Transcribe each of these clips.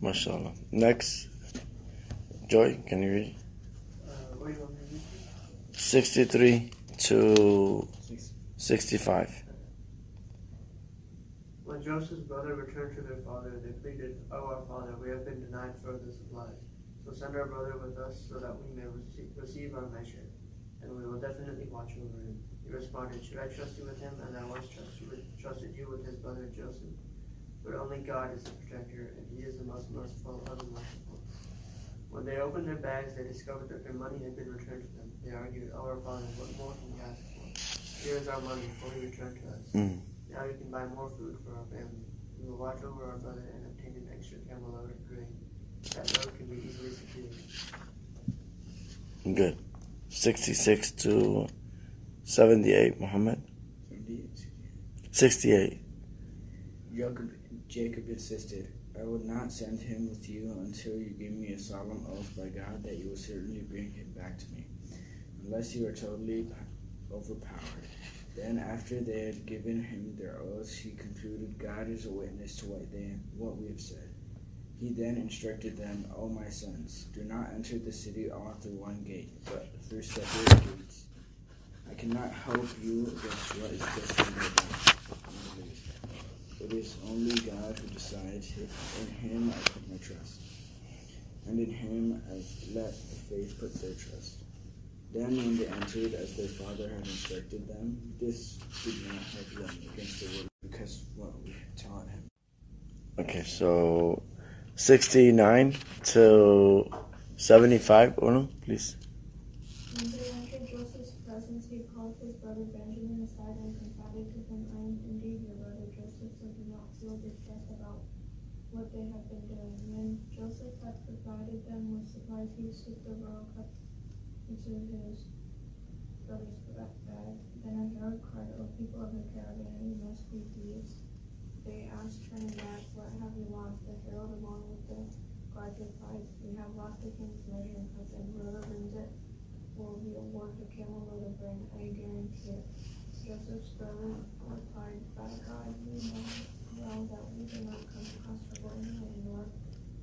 MashaAllah. Next, Joy, can you read? 63 to 65. When Joseph's brother returned to their father, they pleaded, "O our father, we have been denied further supplies. So send our brother with us so that we may receive our measure, and we will definitely watch over him." He responded, "Should I trust you with him as I once trusted you with his brother Joseph? But only God is the protector, and he is the most merciful of the merciful." When they opened their bags, they discovered that their money had been returned to them. They argued, "O our father, what more can we ask for? Here is our money fully returned to us. Now you can buy more food for our family. We will watch over our brother and obtain an extra camel load of grain. That load can be easily secured." Good. 66 to 78, Muhammad. 68. Jacob insisted, "I will not send him with you until you give me a solemn oath by God that you will certainly bring him back to me, unless you are totally overpowered." Then, after they had given him their oaths, he concluded, "God is a witness to what we have said." He then instructed them, "O my sons, do not enter the city all through one gate, but through separate gates. I cannot help you against what is destined by God. It is only God who decides. In him I put my trust, and in him I let the faith put their trust." Then when they entered as their father had instructed them, this did not help them against the word because of what we had taught him. Okay, so 69 to 75, Uno, please. When they entered Joseph's presence, he called his brother Benjamin aside and confided to him, "I am indeed your brother Joseph, so do not feel distressed about what they have been doing." When Joseph had provided them with supplies, he slipped the royal cup into his brother's bag. Then a herald cried, "O people of the caravan, you must be thieves." They asked, turning back, "What have we lost?" The herald, along with the guard, replied, "We have lost the king's measuring cup, and whoever brings it will be awarded a camel load of grain. I guarantee it." Joseph's brother replied, "By God, you know well that we did not come to ask for willingly, nor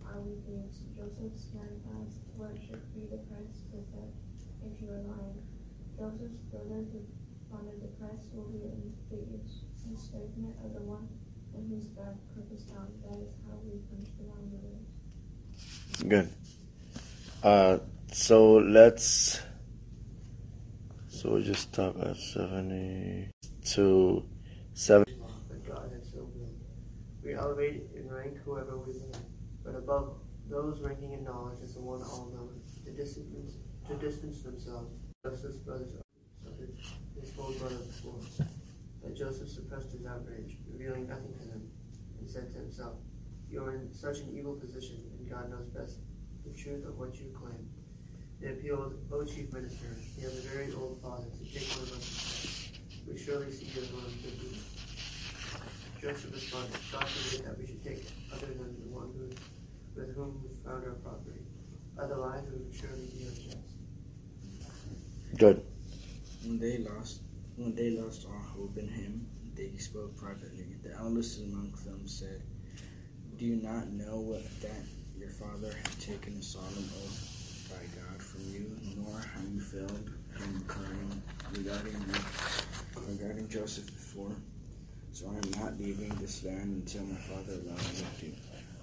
are we thieves." Joseph's men asked, "What should be the price?" They said, "If you are lying." Joseph's brother responded, "The price will be the enslavement of the one in whose back crook is found. That is how we punish the wrongdoers." Good. So we'll just stop at 70 to 7. But God has so willed. We elevate in rank whoever we will, but above those ranking in knowledge is the one all-knowing. To distance themselves, Joseph's brothers suffered his full brother before. But Joseph suppressed his outrage, revealing nothing to them, and said to himself, "You are in such an evil position, and God knows best the truth of what you claim." They appealed, "O chief minister, he has a very old father, so take one of us instead. We surely see you as one of the people." Joseph responded, "God forbid that we should take other than the one with whom we found our property. Otherwise we would surely be unjust." Good. When they lost all hope in him, they spoke privately. The eldest among them said, "Do you not know that your father had taken a solemn oath by God from you, nor how you failed him regarding Joseph before? So I am not leaving this land until my father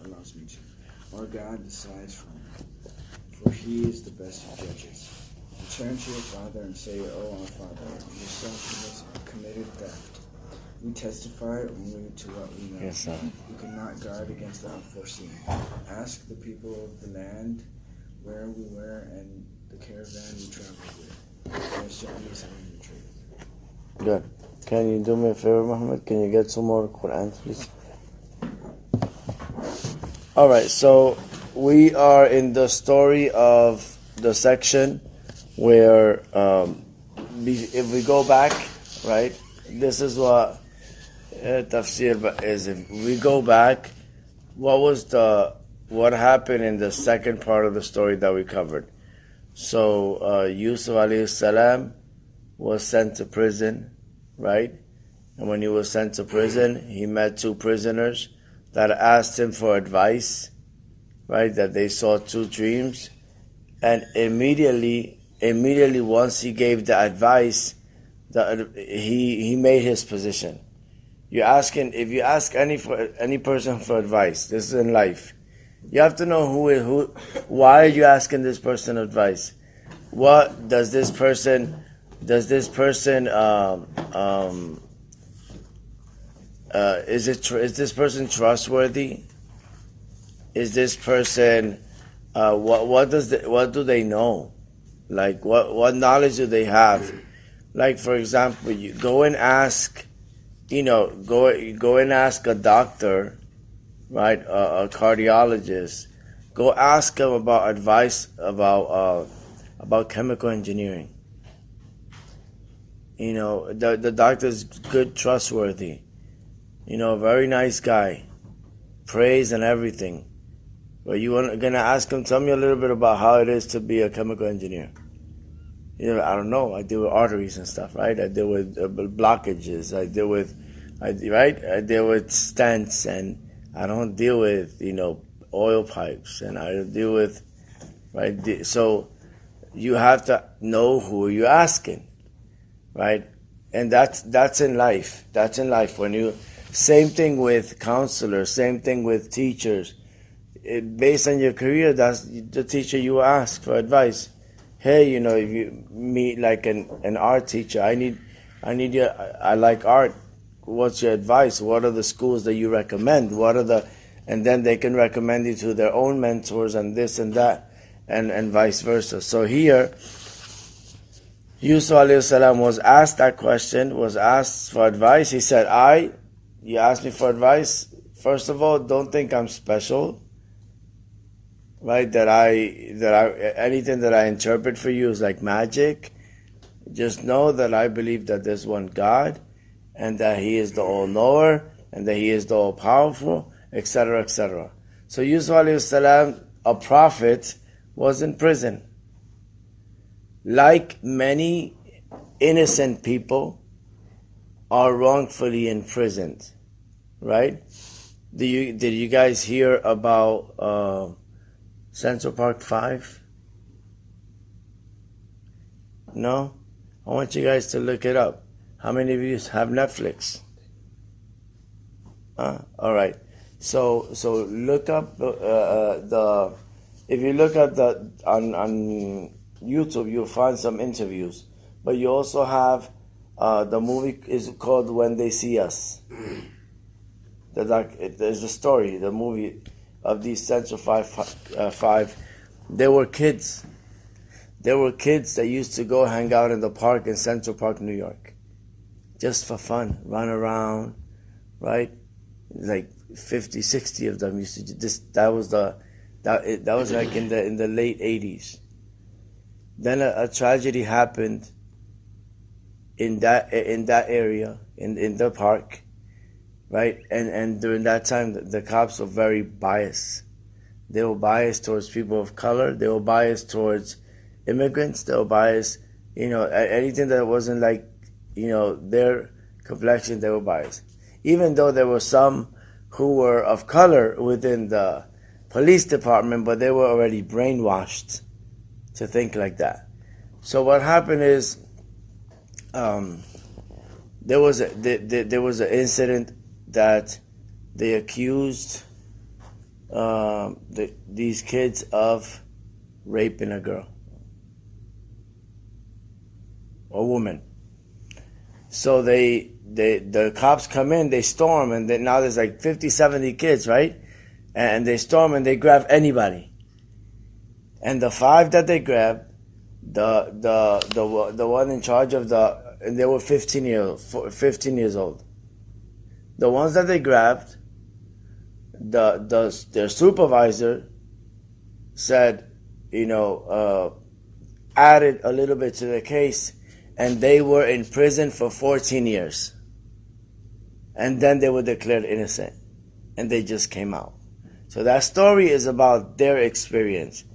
allows me to, or God decides for me, for he is the best of judges. Return to your father and say, 'O our father, your son committed theft. We testify only to what we know. Yes, sir. We cannot guard against the unforeseen. Ask the people of the land where we were and the caravan we traveled with. They are certainly telling the truth.'" Good. Can you do me a favor, Muhammad? Can you get some more Quran, please? Alright, so we are in the story of the section where if we go back, right, this is what Tafsir is. If we go back, what happened in the second part of the story that we covered? So Yusuf alayhi salam was sent to prison, right? And when he was sent to prison, he met two prisoners that asked him for advice right? That they saw two dreams, and immediately once he gave the advice, he made his position. If you ask any person for advice, this is in life, you have to know why are you asking this person advice? What does this person is this person trustworthy? Is this person what do they know? Like what knowledge do they have? Like, for example, you go and ask, go and ask a doctor, right? A cardiologist. Go ask him about advice about chemical engineering. The doctor's good, trustworthy. Very nice guy, praise and everything. But gonna ask him, tell me a little bit about how it is to be a chemical engineer. I don't know. I deal with arteries and stuff, right? I deal with blockages. I deal with stents, and I don't deal with oil pipes, and I deal with right. So you have to know who you're asking, right? And that's in life. That's in life. Same thing with counselors. Same thing with teachers. Based on your career, that's the teacher you ask for advice. Hey, if you meet like an art teacher, I like art. What's your advice? What are the schools that you recommend? And then they can recommend you to their own mentors and this and that, and vice versa. So here, Yusuf alayhi salam was asked that question, was asked for advice. He said, you asked me for advice. First of all, don't think I'm special. Right, that anything that I interpret for you is like magic. Just know that I believe that there's one God, and that He is the all-knower, and that He is the all-powerful, etc., etc. So Yusuf alayhi salam, a prophet, was in prison. Like many innocent people are wrongfully imprisoned, right? Did you guys hear about Central Park 5? No? I want you guys to look it up. How many of you have Netflix? Alright. So look up if you look at on YouTube, you'll find some interviews. But you also have the movie is called When They See Us. There's a story, the movie of these Central Five. They were kids. There were kids that used to go hang out in the park in Central Park, New York, just for fun, run around, right? Like 50, 60 of them used to do this. That was like in the late 80s. Then a tragedy happened in that area in the park. Right, and during that time, the cops were very biased. They were biased towards people of color. They were biased towards immigrants. They were biased, anything that wasn't like, their complexion. They were biased. Even though there were some who were of color within the police department, but they were already brainwashed to think like that. So what happened is, there was an incident that they accused these kids of raping a girl, a woman. So the cops come in, they storm, and now there's like 50, 70 kids, right? And they storm and they grab anybody. And the 5 that they grabbed, the one in charge of and they were 15 years old. The ones that they grabbed, their supervisor said, added a little bit to the case, and they were in prison for 14 years. And then they were declared innocent, and they just came out. So that story is about their experience,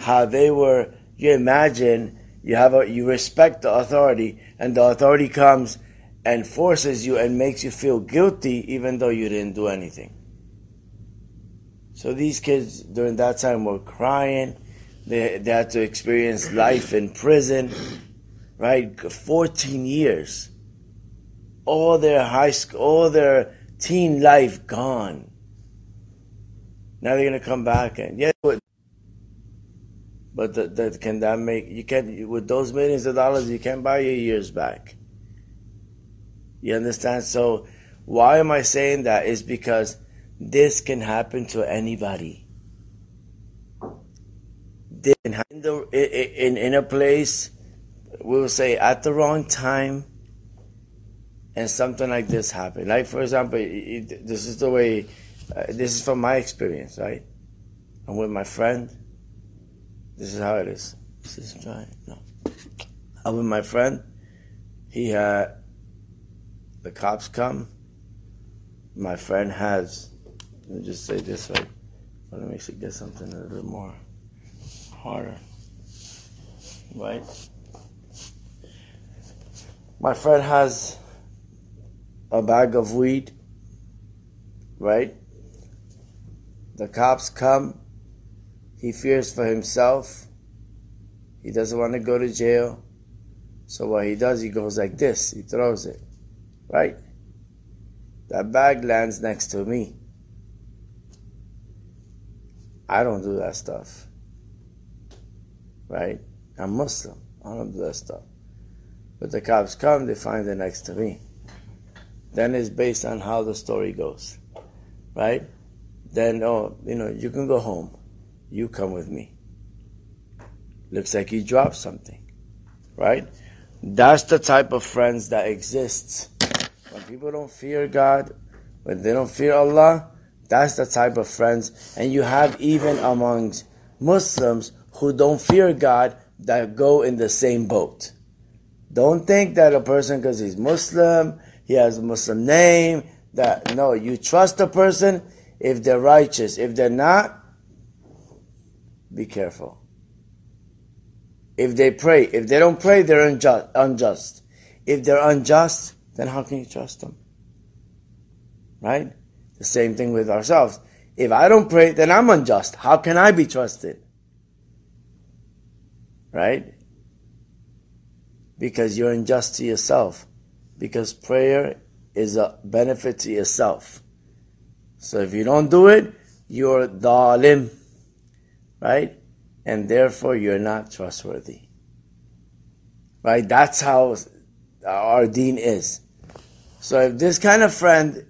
how they were. You imagine you respect the authority, and the authority comes and forces you and makes you feel guilty even though you didn't do anything. So these kids during that time were crying. They had to experience life in prison, right? 14 years. All their high school, all their teen life gone. Now they're gonna come back and but can that make you can't with those millions of dollars you can't buy your years back. You understand? So why am I saying that? Is because this can happen to anybody. This can happen in a place, we will say at the wrong time, and something like this happened. Like for example, this is the way. This is from my experience, right? I'm with my friend. This is how it is. Is this dry? No. I'm with my friend. He had the cops come. My friend has. Let me just say this right. Let me see, get something a little bit more harder, right? My friend has a bag of weed, right? The cops come. He fears for himself. He doesn't want to go to jail. So what he does, he goes like this. He throws it, right? That bag lands next to me. I don't do that stuff, right? I'm Muslim. I don't do that stuff. But the cops come, they find it next to me. Then it's based on how the story goes, right? Then, you can go home. You come with me. Looks like you dropped something, right? That's the type of friends that exists. When people don't fear God, when they don't fear Allah, that's the type of friends. And you have even amongst Muslims who don't fear God that go in the same boat. Don't think that a person, because he's Muslim, he has a Muslim name, no, you trust a person if they're righteous. If they're not, be careful. If they pray, if they don't pray, they're unjust. If they're unjust, then how can you trust them? Right? The same thing with ourselves. If I don't pray, then I'm unjust. How can I be trusted? Right? Because you're unjust to yourself. Because prayer is a benefit to yourself. So if you don't do it, you're dhalim. Right? And therefore you're not trustworthy. Right? That's how our deen is. So if this kind of friend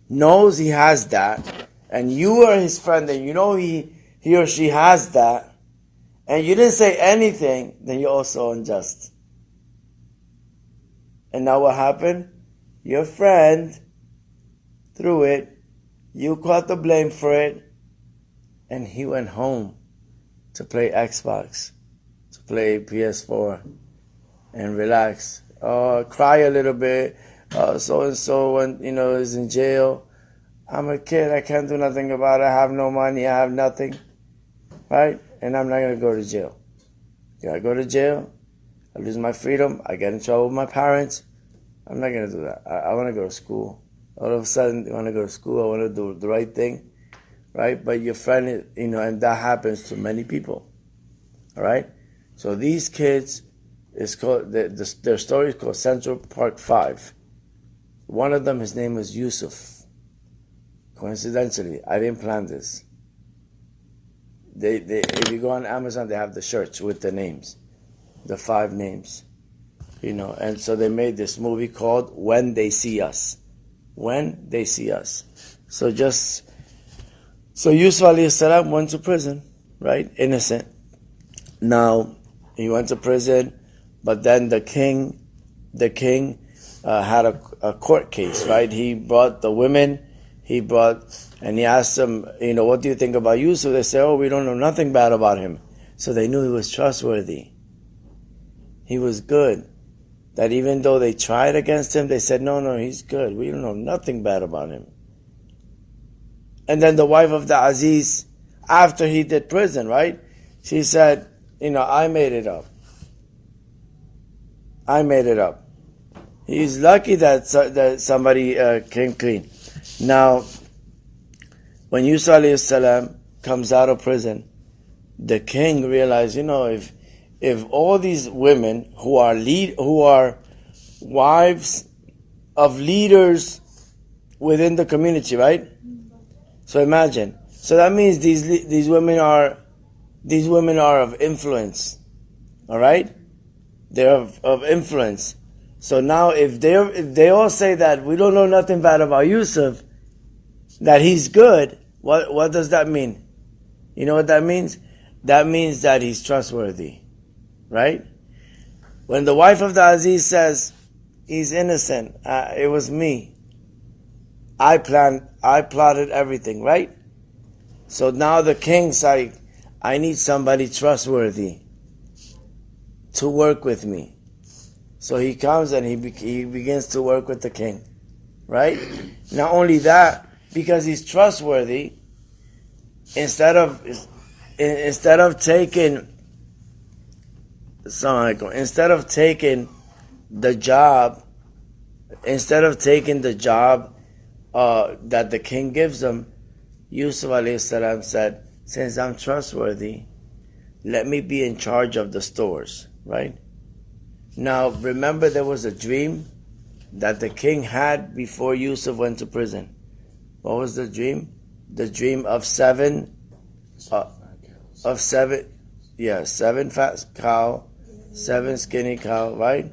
knows he has that, and you are his friend, and you know he or she has that, and you didn't say anything, then you're also unjust. And now what happened? Your friend threw it, you caught the blame for it, and he went home to play Xbox, to play PS4, and relax. Cry a little bit. So-and-so is in jail. I'm a kid. I can't do nothing about it. I have no money. I have nothing. Right? And I'm not going to go to jail. I go to jail. I lose my freedom. I get in trouble with my parents. I'm not going to do that. I want to go to school. All of a sudden, I want to go to school. I want to do the right thing. Right? But your friend, and that happens to many people. All right? So these kids, it's called, their story is called Central Park 5. One of them, his name was Yusuf. Coincidentally, I didn't plan this. If you go on Amazon, they have the shirts with the names, the 5 names, and so they made this movie called When They See Us. When They See Us. So Yusuf alayhi salam went to prison, right? Innocent. Now, he went to prison, but then the king had a court case, right? He brought the women, and he asked them, what do you think about Yusuf? They said, we don't know nothing bad about him. So they knew he was trustworthy. He was good. That even though they tried against him, they said, no, he's good. We don't know nothing bad about him. And then the wife of the Aziz, after he did prison, right? She said, I made it up. He's lucky that somebody came clean. Now, when Yusuf alayhi salam comes out of prison, the king realized, if all these women who are wives of leaders within the community, right? So imagine. So that means these women are of influence. All right? They're of influence. So now if they all say that we don't know nothing bad about Yusuf, that he's good, what does that mean? You know what that means? That means that he's trustworthy. Right? When the wife of the Aziz says, he's innocent, it was me. I plotted everything, right? So now the king's like, I need somebody trustworthy to work with me. So he comes and he begins to work with the king, right? Not only that, because he's trustworthy, instead of taking the job that the king gives him, Yusuf alayhi salam said, since I'm trustworthy, let me be in charge of the stores, right? Now, remember there was a dream that the king had before Yusuf went to prison. What was the dream? The dream of seven fat cow, 7 skinny cow, right?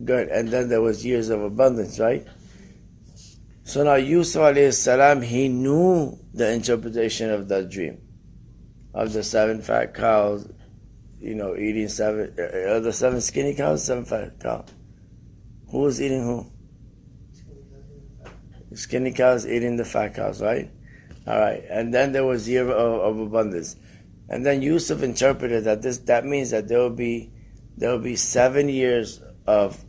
Good. And then there was years of abundance, right? So now Yusuf alayhi salam, he knew the interpretation of that dream, of the 7 fat cows, eating the 7 skinny cows, 7 fat cows. Who was eating who? Skinny cows eating the fat cows, right? All right. And then there was year of abundance. And then Yusuf interpreted that means that there will be 7 years of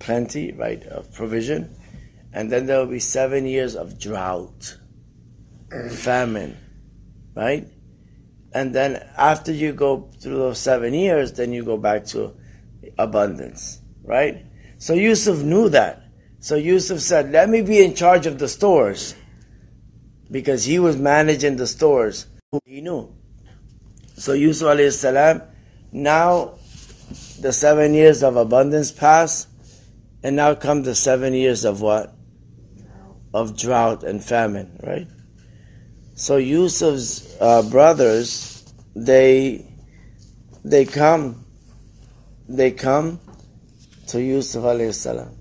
plenty, right, of provision, and then there will be 7 years of drought, famine, right? And then after you go through those 7 years, then you go back to abundance, right? So Yusuf knew that. So Yusuf said, let me be in charge of the stores, because he was managing the stores. He knew. So Yusuf alayhi salam, now the 7 years of abundance pass, and now come the 7 years of what? Of drought and famine, right? So Yusuf's brothers, they come to Yusuf alayhi salam.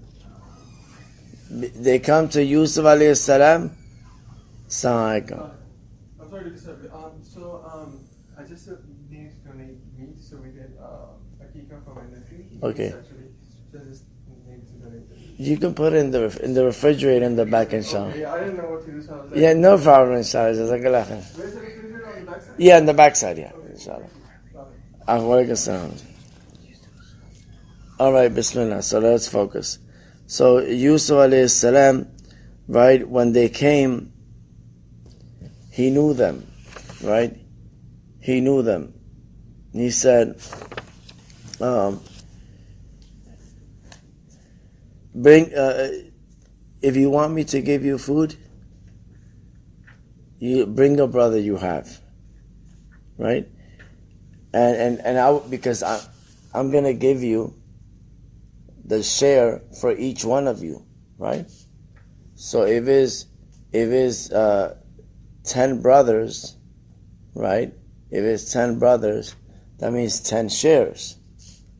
They come to Yusuf alayhi salam. Assalamu alaikum. I'm sorry to disturb you. I just need to donate meat, so we did a kika for my nephew. Okay. So I just need to donate the meat. You can put it in the refrigerator in the back, inshallah. Okay, yeah, I didn't know what to do, so I was like... Yeah, no problem, inshallah. Jazakallah khair. Where's the refrigerator, on the backside? Yeah, in the backside, yeah, Okay. inshallah. Got it. Walaikum salam. All right, bismillah. So let's focus. So Yusuf alayhi salam, right, when they came, he knew them, right? He knew them. He said, if you want me to give you food, you bring a brother you have, right? Because I'm gonna give you the share for each one of you, right? So if it's 10 brothers, right? If it's 10 brothers, that means 10 shares.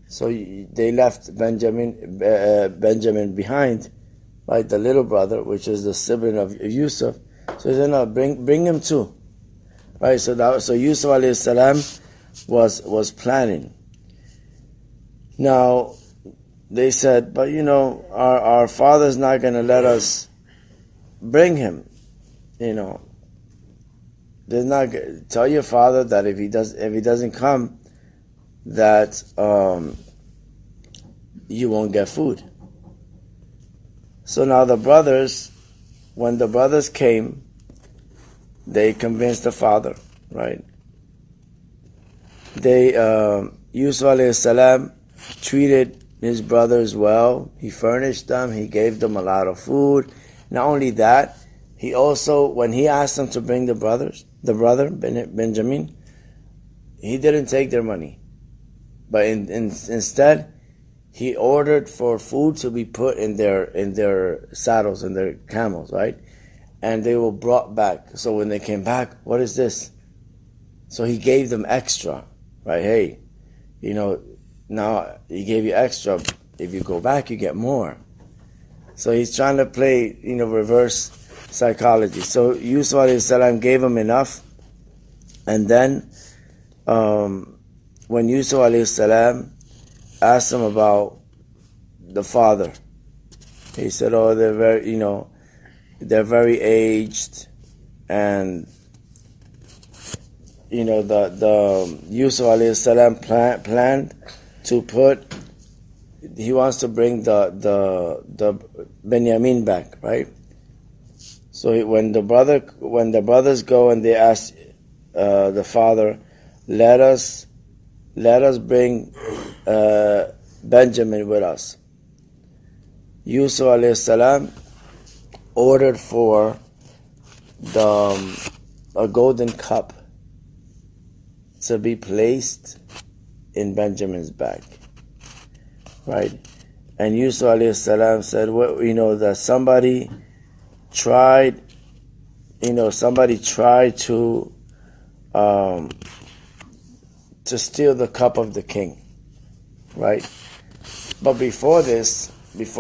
So they left Benjamin behind, right? The little brother, which is the sibling of Yusuf. So he said, no, bring him too, right? So Yusuf alayhi salam was planning. Now they said, but our father's not going to let us bring him. They're not. Tell your father that if he doesn't come, that you won't get food. So now the brothers, when the brothers came, they convinced the father, right? Yusuf alayhi salam treated his brothers well. He furnished them. He gave them a lot of food, Not only that, he also, when he asked them to bring the brother, Benjamin, he didn't take their money. But instead, he ordered for food to be put in their saddles, in their camels, right? And they were brought back. So when they came back, what is this? So he gave them extra, right? Hey, now he gave you extra. If you go back, you get more. So he's trying to play, reverse psychology. So Yusuf alayhi salam gave him enough. And then when Yusuf alayhi salam asked him about the father, he said, oh, they're very aged, and the Yusuf alayhi salam planned to put. He wants to bring the Benjamin back, right? So when the brothers go and they ask the father, let us bring Benjamin with us. Yusuf alayhi salam ordered for a golden cup to be placed in Benjamin's bag, right? And Yusuf alayhi salam said, that somebody tried to steal the cup of the king, right? But before this, let's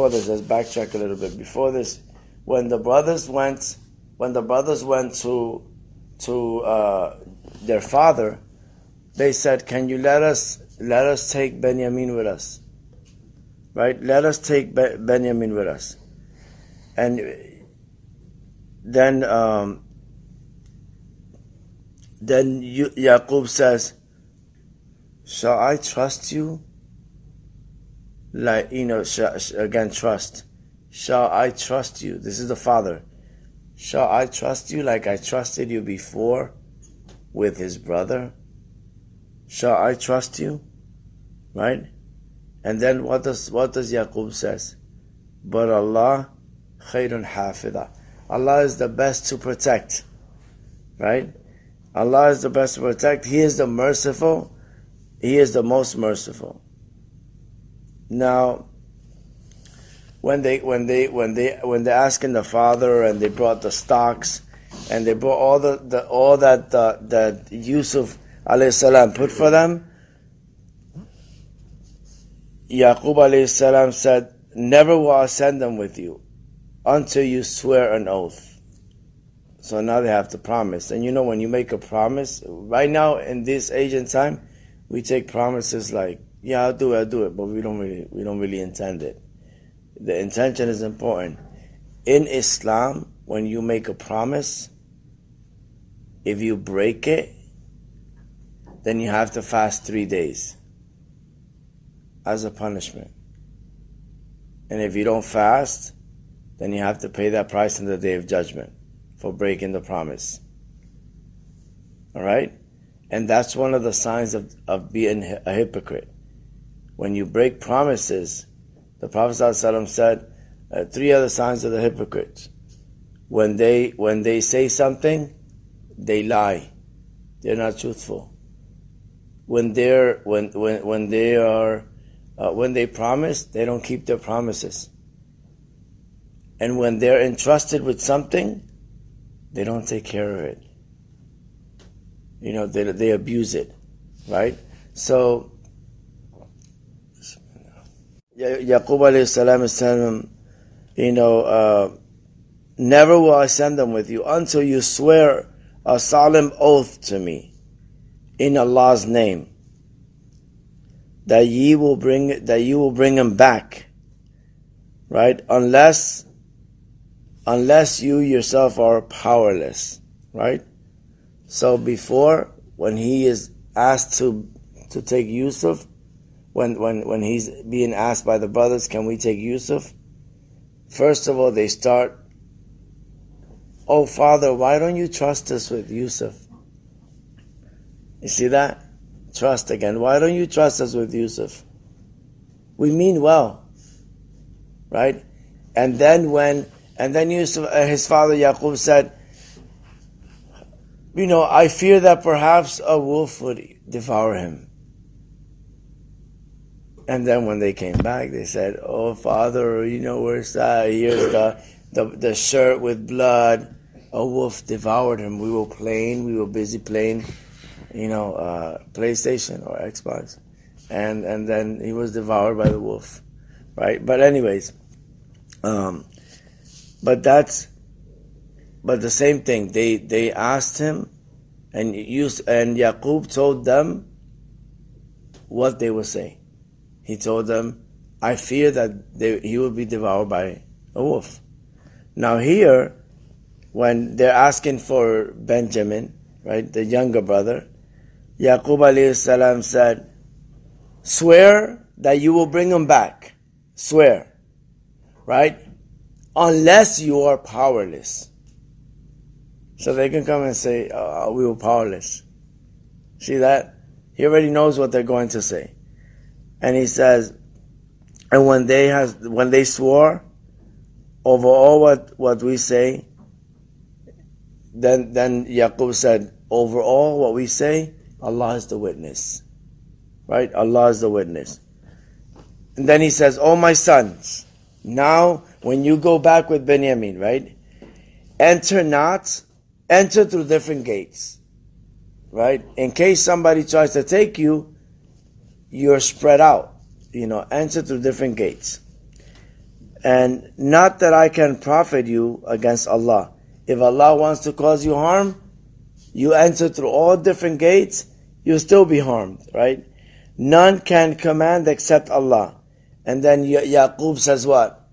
backtrack a little bit. Before this, when the brothers went to their father, they said, "Can you let us take Benjamin with us?" Right? Let us take Benjamin with us. And then Yaqub says, "Shall I trust you?" Again, trust. Shall I trust you? This is the father. Shall I trust you like I trusted you before with his brother? Shall I trust you? Right? And then what does Yaqub says? But Allah khayrun hafidha. Allah is the best to protect. Right? Allah is the best to protect. He is the merciful. He is the most merciful. Now, when they asking the father, and they brought the stocks, and they brought all that Yusuf alayhi salam put for them, Yaqub alayhi salam said, "Never will I send them with you until you swear an oath." So now they have to promise. And when you make a promise, right now in this age and time, we take promises like, yeah, I'll do it, but we don't really intend it. The intention is important. In Islam, when you make a promise, if you break it, then you have to fast 3 days as a punishment. And if you don't fast, then you have to pay that price on the Day of Judgment for breaking the promise. All right? And that's one of the signs of being a hypocrite. When you break promises, the Prophet ﷺ said 3 other signs of the hypocrites. When they say something, they lie. They're not truthful. When they promise, they don't keep their promises. And when they're entrusted with something, they don't take care of it. They abuse it, right? So Yaqub alayhi salam is telling him, never will I send them with you until you swear a solemn oath to me in Allah's name that you will bring him back, right? Unless you yourself are powerless, right? So before, when he is asked to take Yusuf, when he's being asked by the brothers, can we take Yusuf? First of all, they start, oh father, why don't you trust us with Yusuf? You see that? Trust again. Why don't you trust us with We mean well. Right? And then when And then Yusuf, his father Yaqub said, I fear that perhaps a wolf would devour him. And then when they came back, they said, "Oh, father, where's that? Here's the shirt with blood. A wolf devoured him. We were busy playing, PlayStation or Xbox. And then he was devoured by the wolf." Right? But anyways, but the same thing. They asked him, and Yaqub told them what they were saying. He told them, "I fear that he will be devoured by a wolf." Now here, when they're asking for Benjamin, right, the younger brother, Yaqub alayhi salam said, "Swear that you will bring him back. Swear." Right? "Unless you are powerless." So they can come and say, "We were powerless." See that? He already knows what they're going to say. And he says, and when they swore over all what we say, then Yaqub said, "Over all what we say, Allah is the witness." Right? Allah is the witness. And then he says, "Oh my sons, now when you go back with Benjamin, right? Enter through different gates. Right? In case somebody tries to take you, you're spread out, enter through different gates. And not that I can profit you against Allah. If Allah wants to cause you harm, you enter through all different gates, you'll still be harmed, right? None can command except Allah." And then Yaqub says what?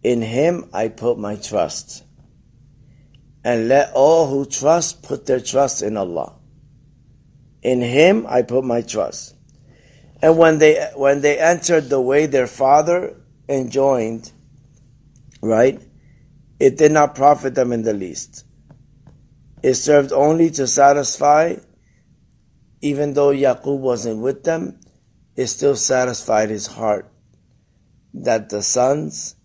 "In him I put my trust. And let all who trust put their trust in Allah. In him I put my trust." And when they entered the way their father enjoined, right, it did not profit them in the least. It served only to satisfy, even though Yaqub wasn't with them, it still satisfied his heart that the sons,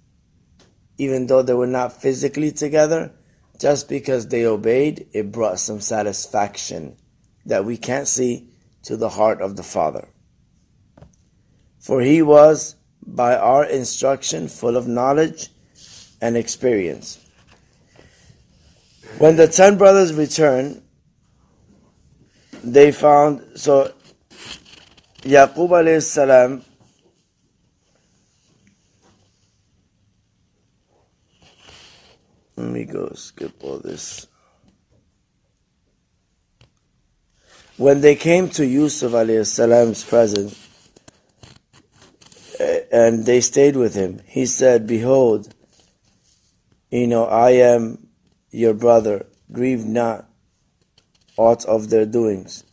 even though they were not physically together, just because they obeyed, it brought some satisfaction that we can't see to the heart of the father. For he was, by our instruction, full of knowledge and experience. When the 10 brothers returned, they found, so Yaqub alayhi salam, let me go skip all this. When they came to Yusuf alayhi salam's presence, and they stayed with him, he said, "Behold, I am your brother. Grieve not aught of their doings,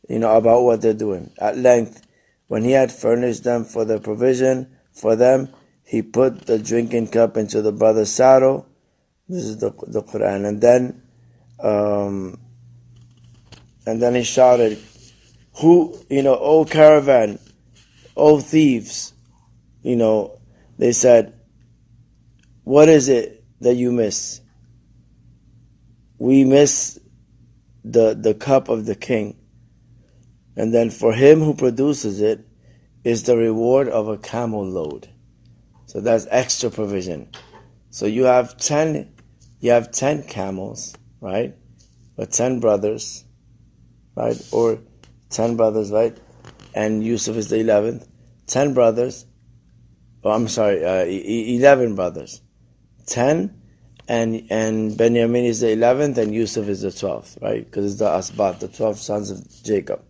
about what they're doing." At length, when he had furnished them for their provision for them, he put the drinking cup into the brother's saddle. This is the Quran. And then he shouted, "O caravan, O thieves," they said, "What is it that you miss?" "We miss the cup of the king. And then for him who produces it is the reward of a camel load." So that's extra provision. So you have 10 camels, right? Or 10 brothers, right? Or 10 brothers, right? And Yusuf is the 11th. 10 brothers. 11 brothers. 10, and Benjamin is the 11th, and Yusuf is the 12th, right? Because it's the Asbat, the 12 sons of Jacob.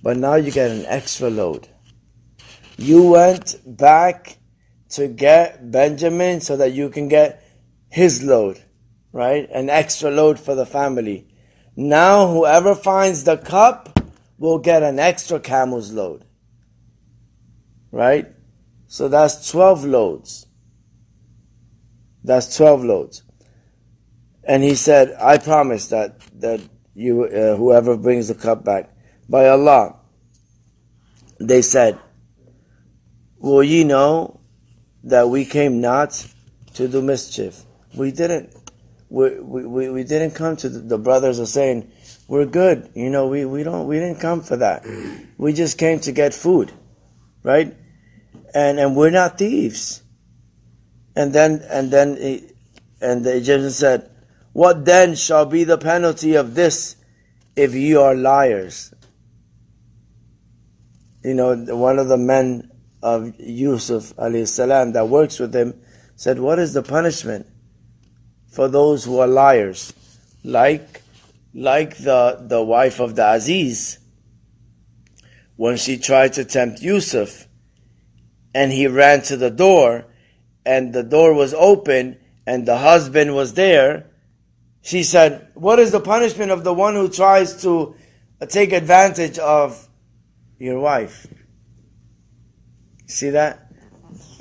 But now you get an extra load. You went back to get Benjamin so that you can get his load, right? An extra load for the family. Now whoever finds the cup will get an extra camel's load, right? So that's 12 loads. That's 12 loads. And he said, "I promise that you, whoever brings the cup back, by Allah." They said, "Will ye know that we came not to do mischief. We didn't. We didn't come to the brothers are saying, we're good. We didn't come for that. We just came to get food, right? And we're not thieves. And the Egyptian said, what then shall be the penalty of this if you are liars? One of the men of Yusuf alayhi salam that works with him said, what is the punishment for those who are liars? Like the wife of the Aziz, when she tried to tempt Yusuf, and he ran to the door, and the door was open, and the husband was there, she said, what is the punishment of the one who tries to take advantage of your wife? See that?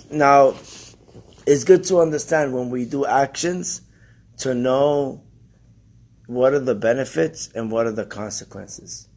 Now, it's good to understand when we do actions to know what are the benefits and what are the consequences.